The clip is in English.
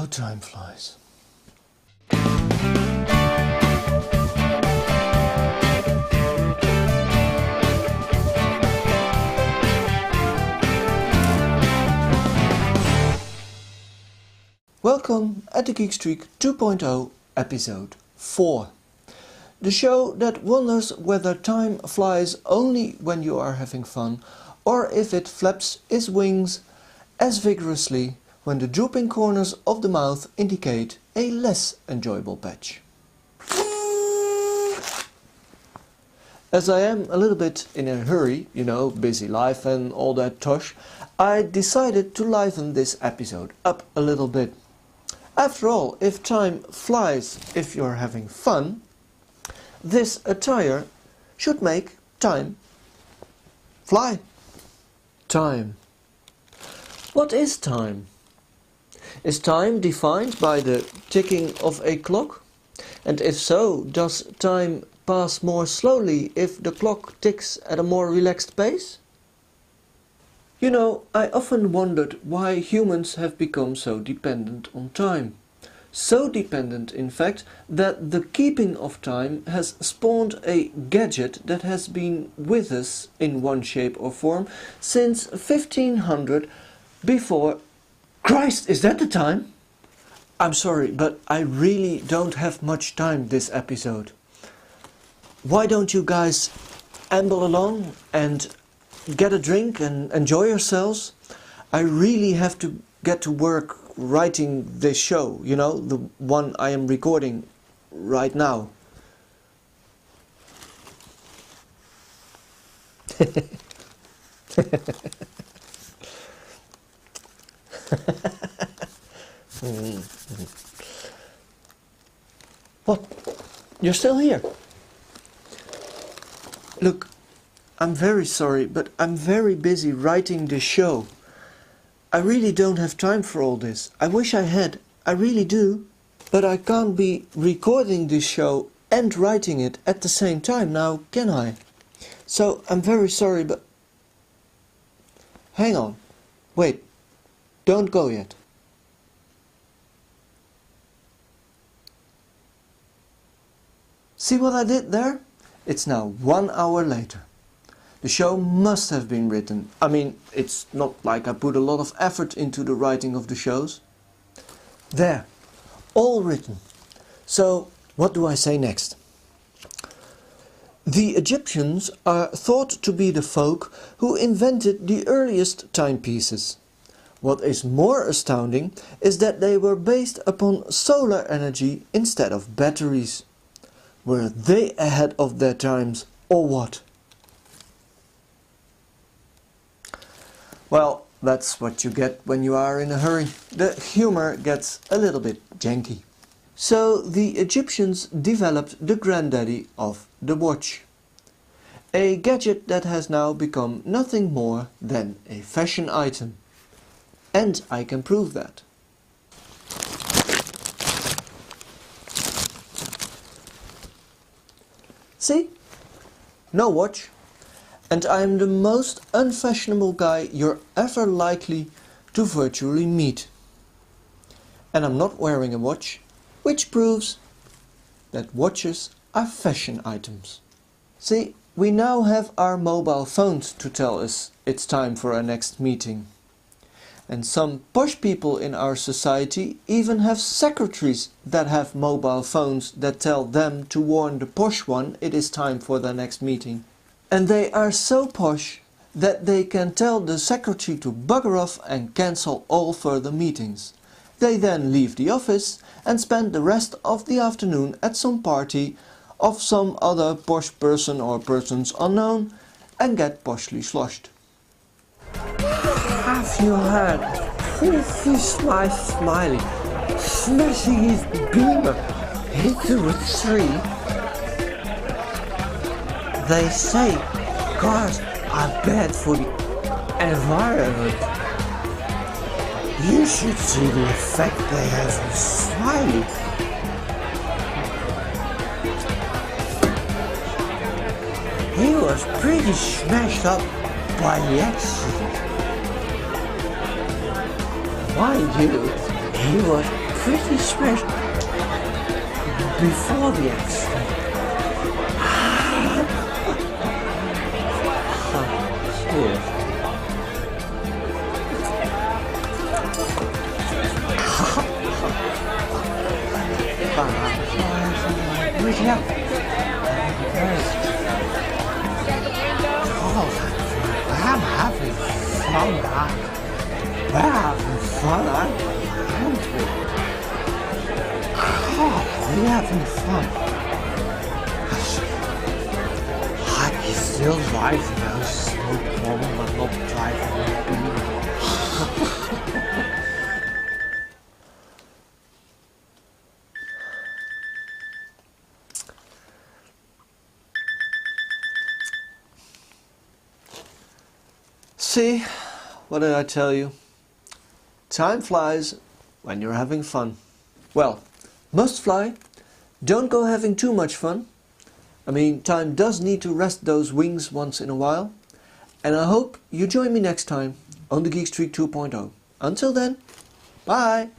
how time flies. Welcome at the Geek Streak 2.0 episode 4. The show that wonders whether time flies only when you are having fun or if it flaps its wings as vigorously when the drooping corners of the mouth indicate a less enjoyable patch. As I am a little bit in a hurry, busy life and all that tosh, I decided to liven this episode up a little bit. After all, if time flies if you're having fun, this attire should make time fly. Time. What is time? Is time defined by the ticking of a clock? And if so, does time pass more slowly if the clock ticks at a more relaxed pace? I often wondered why humans have become so dependent on time. So dependent, in fact, that the keeping of time has spawned a gadget that has been with us in one shape or form since 1500 before... Christ, is that the time? I'm sorry, but I really don't have much time this episode. Why don't you guys amble along and get a drink and enjoy yourselves? I really have to get to work writing this show, the one I am recording right now. What? You're still here? Look, I'm very sorry, but I'm very busy writing this show. I really don't have time for all this. I wish I had, I really do. But I can't be recording this show and writing it at the same time now, can I? So I'm very sorry, but... Hang on. Wait. Don't go yet. See what I did there? It's now 1 hour later. The show must have been written. I mean, it's not like I put a lot of effort into the writing of the shows. There, all written. So, what do I say next? The Egyptians are thought to be the folk who invented the earliest timepieces. What is more astounding is that they were based upon solar energy instead of batteries. Were they ahead of their times, or what? Well, that's what you get when you are in a hurry. The humor gets a little bit janky. So the Egyptians developed the granddaddy of the watch. A gadget that has now become nothing more than a fashion item. And I can prove that. See? No watch. And I am the most unfashionable guy you're ever likely to virtually meet. And I'm not wearing a watch, which proves that watches are fashion items. See, we now have our mobile phones to tell us it's time for our next meeting. And some posh people in our society even have secretaries that have mobile phones that tell them to warn the posh one it is time for their next meeting. And they are so posh that they can tell the secretary to bugger off and cancel all further meetings. They then leave the office and spend the rest of the afternoon at some party of some other posh person or persons unknown and get poshly sloshed. Have you heard? This my Smiley smashing his beamer into a tree. They say cars are bad for the environment. You should see the effect they have on Smiley. He was pretty smashed up by the accident. Mind you, he was pretty special before the accident. Cheers. I'm having fun, we're having fun, aren't we? Oh, we're having fun. He's still driving, I was no problem, I'm not driving. See, what did I tell you? Time flies when you're having fun. Well, must fly. Don't go having too much fun. I mean, time does need to rest those wings once in a while. And I hope you join me next time on the Geek Streak 2.0. Until then, bye!